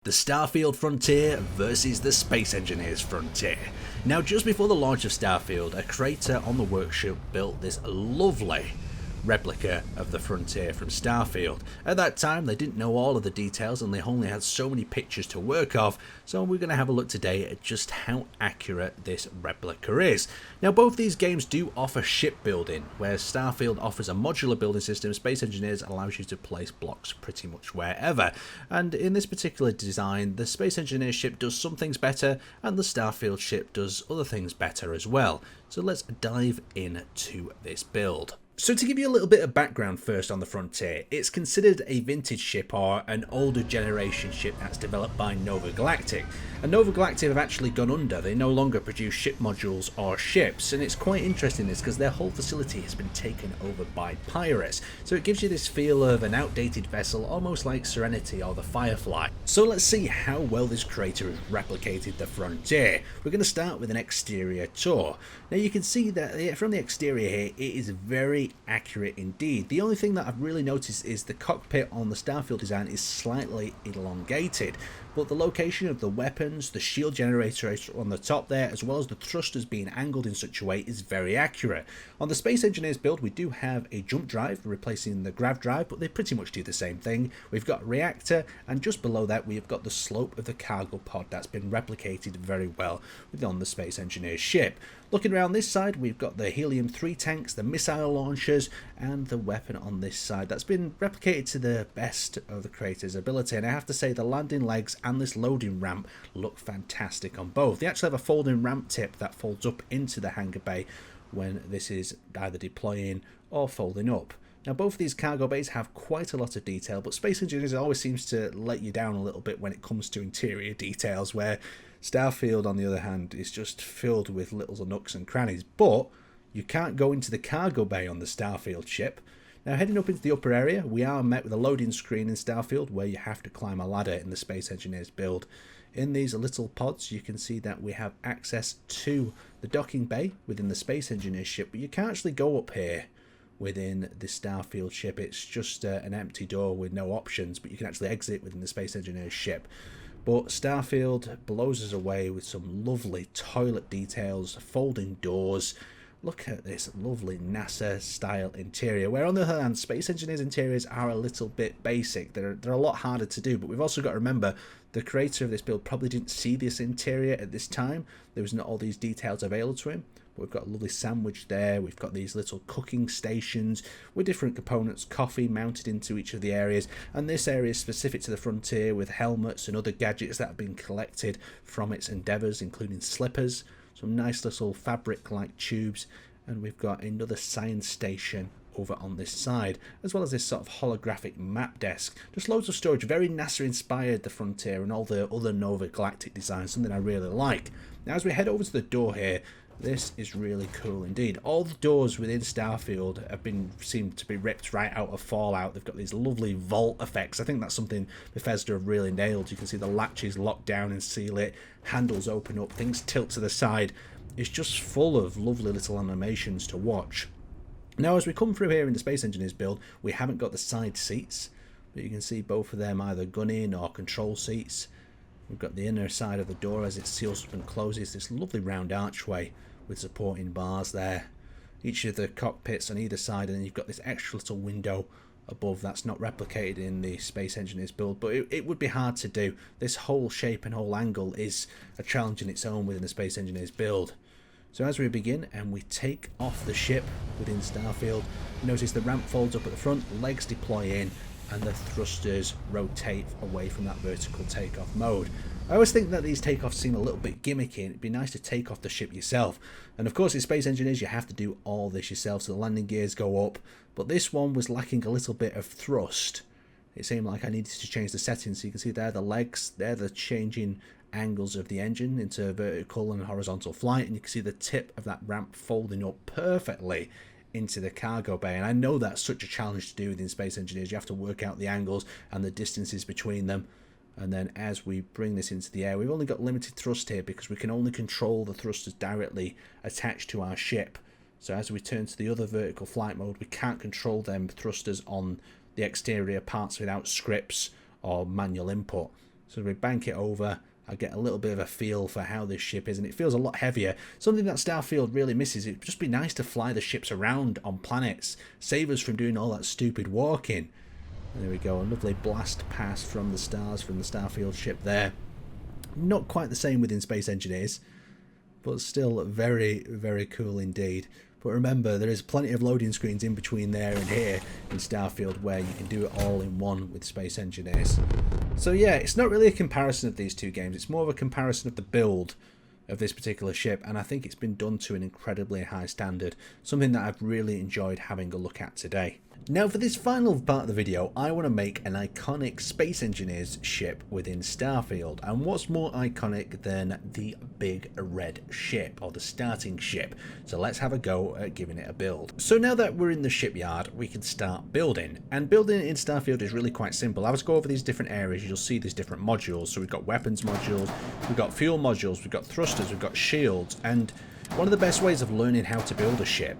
The Starfield Frontier versus the Space Engineers Frontier. Now, just before the launch of Starfield, a creator on the workshop built this lovely replica of the Frontier from Starfield. At that time, they didn't know all of the details and they only had so many pictures to work off, so we're going to have a look today at just how accurate this replica is. Now, both these games do offer shipbuilding, where Starfield offers a modular building system. Space Engineers allows you to place blocks pretty much wherever, and in this particular design, the Space Engineer ship does some things better and the Starfield ship does other things better as well. So let's dive into this build. So to give you a little bit of background first on the Frontier, it's considered a vintage ship or an older generation ship that's developed by Nova Galactic. And Nova Galactic have actually gone under. They no longer produce ship modules or ships, and it's quite interesting this because their whole facility has been taken over by pirates. So it gives you this feel of an outdated vessel, almost like Serenity or the Firefly. So let's see how well this creator has replicated the Frontier. We're going to start with an exterior tour. Now you can see that from the exterior here, it is very accurate indeed. The only thing that I've really noticed is the cockpit on the Starfield design is slightly elongated, but the location of the weapons, the shield generator on the top there, as well as the thrusters being angled in such a way is very accurate. On the Space Engineers build, we do have a jump drive replacing the grav drive, but they pretty much do the same thing. We've got a reactor, and just below that we've got the slope of the cargo pod that's been replicated very well on the Space Engineers ship. Looking around this side, we've got the helium-3 tanks, the missile launchers, and the weapon on this side. That's been replicated to the best of the creator's ability, and I have to say the landing legs and this loading ramp look fantastic on both. They actually have a folding ramp tip that folds up into the hangar bay when this is either deploying or folding up. Now, both of these cargo bays have quite a lot of detail, but Space Engineers always seems to let you down a little bit when it comes to interior details, where Starfield, on the other hand, is just filled with little nooks and crannies. But you can't go into the cargo bay on the Starfield ship. Now, heading up into the upper area, we are met with a loading screen in Starfield where you have to climb a ladder in the Space Engineers build. In these little pods, you can see that we have access to the docking bay within the Space Engineers ship, but you can't actually go up here within the Starfield ship. It's just an empty door with no options, but you can actually exit within the Space Engineers ship. But Starfield blows us away with some lovely toilet details, folding doors. Look at this lovely NASA-style interior, where on the other hand, Space Engineers interiors are a little bit basic. They're a lot harder to do, but we've also got to remember the creator of this build probably didn't see this interior at this time. There was not all these details available to him. But we've got a lovely sandwich there. We've got these little cooking stations with different components, coffee mounted into each of the areas. And this area is specific to the Frontier with helmets and other gadgets that have been collected from its endeavours, including slippers, some nice little fabric-like tubes, and we've got another science station over on this side, as well as this sort of holographic map desk. Just loads of storage, very NASA-inspired, the Frontier, and all the other Nova Galactic designs, something I really like. Now, as we head over to the door here, this is really cool indeed. All the doors within Starfield seem to be ripped right out of Fallout. They've got these lovely vault effects. I think that's something Bethesda have really nailed. You can see the latches lock down and seal it, handles open up, things tilt to the side. It's just full of lovely little animations to watch. Now, as we come through here in the Space Engineers build, we haven't got the side seats, but you can see both of them either gunning or control seats. We've got the inner side of the door as it seals up and closes, this lovely round archway with supporting bars there. Each of the cockpits on either side, and then you've got this extra little window above that's not replicated in the Space Engineers build, but it would be hard to do. This whole shape and whole angle is a challenge in its own within the Space Engineers build. So as we begin and we take off the ship within Starfield, notice the ramp folds up at the front, legs deploy in, and the thrusters rotate away from that vertical takeoff mode. I always think that these takeoffs seem a little bit gimmicky, and it'd be nice to take off the ship yourself. And of course in Space Engineers you have to do all this yourself, so the landing gears go up, but this one was lacking a little bit of thrust. It seemed like I needed to change the settings, so you can see there the legs, they're the changing angles of the engine into vertical and horizontal flight, and you can see the tip of that ramp folding up perfectly into the cargo bay. And I know that's such a challenge to do within Space Engineers. You have to work out the angles and the distances between them. And then as we bring this into the air, we've only got limited thrust here because we can only control the thrusters directly attached to our ship. So as we turn to the other vertical flight mode, we can't control them thrusters on the exterior parts without scripts or manual input. So we bank it over, I get a little bit of a feel for how this ship is, and it feels a lot heavier. Something that Starfield really misses. It'd just be nice to fly the ships around on planets, save us from doing all that stupid walking. And there we go, a lovely blast pass from the stars from the Starfield ship there. Not quite the same within Space Engineers, but still very, very cool indeed. But remember, there is plenty of loading screens in between there and here in Starfield where you can do it all in one with Space Engineers. So yeah, it's not really a comparison of these two games, it's more of a comparison of the build of this particular ship, and I think it's been done to an incredibly high standard, something that I've really enjoyed having a look at today. Now for this final part of the video, I want to make an iconic Space Engineers ship within Starfield, and what's more iconic than the big red ship, or the starting ship. So let's have a go at giving it a build. So now that we're in the shipyard, we can start building, and building in Starfield is really quite simple. I'll just go over these different areas, you'll see these different modules. So we've got weapons modules, we've got fuel modules, we've got thrusters, we've got shields, and one of the best ways of learning how to build a ship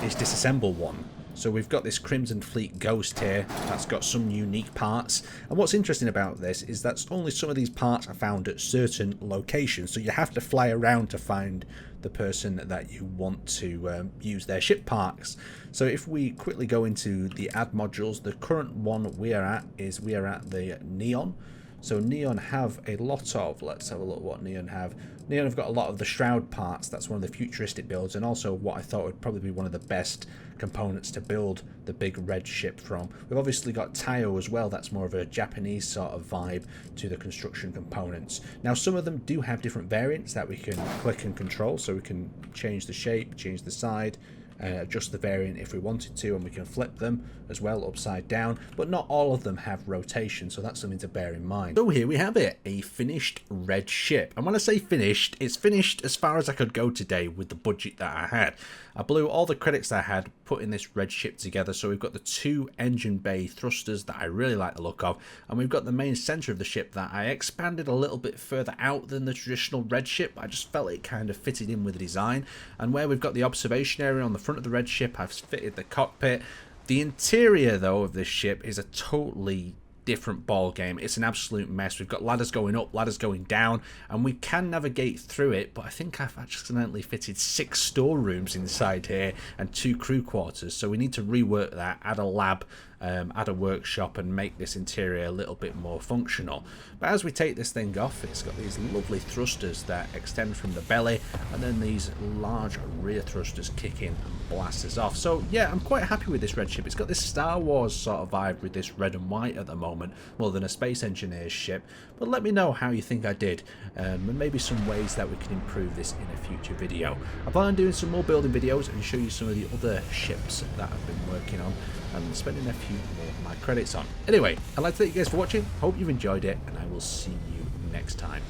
is disassemble one. So we've got this Crimson Fleet Ghost here that's got some unique parts, and what's interesting about this is that only some of these parts are found at certain locations, so you have to fly around to find the person that you want to use their ship parts. So if we quickly go into the add modules, the current one we are at the Neon. So Neon have a lot of, let's have a look what Neon have. Neon have got a lot of the Shroud parts, that's one of the futuristic builds, and also what I thought would probably be one of the best components to build the big red ship from. We've obviously got Tayo as well, that's more of a Japanese sort of vibe to the construction components. Now some of them do have different variants that we can click and control, so we can change the shape, change the side, adjust the variant if we wanted to, and we can flip them as well upside down, but not all of them have rotation, so that's something to bear in mind. So here we have it, a finished red ship, and when I say finished, it's finished as far as I could go today with the budget that I had. I blew all the credits I had putting this red ship together. So we've got the two engine bay thrusters that I really like the look of, and we've got the main center of the ship that I expanded a little bit further out than the traditional red ship. I just felt it kind of fitted in with the design, and where we've got the observation area on the front of the red ship, I've fitted the cockpit. The interior though of this ship is a totally different ball game. It's an absolute mess. We've got ladders going up, ladders going down, and we can navigate through it, but I think I've accidentally fitted 6 storerooms inside here and 2 crew quarters, so we need to rework that, add a lab, add a workshop, and make this interior a little bit more functional. But as we take this thing off, it's got these lovely thrusters that extend from the belly, and then these large rear thrusters kick in and blast us off. So yeah, I'm quite happy with this red ship. It's got this Star Wars sort of vibe with this red and white at the moment, more than a Space Engineers ship. But let me know how you think I did, and maybe some ways that we can improve this in a future video. I plan on doing some more building videos and show you some of the other ships that I've been working on and spending a few more of my credits on. Anyway, I'd like to thank you guys for watching, hope you've enjoyed it, and I will see you next time.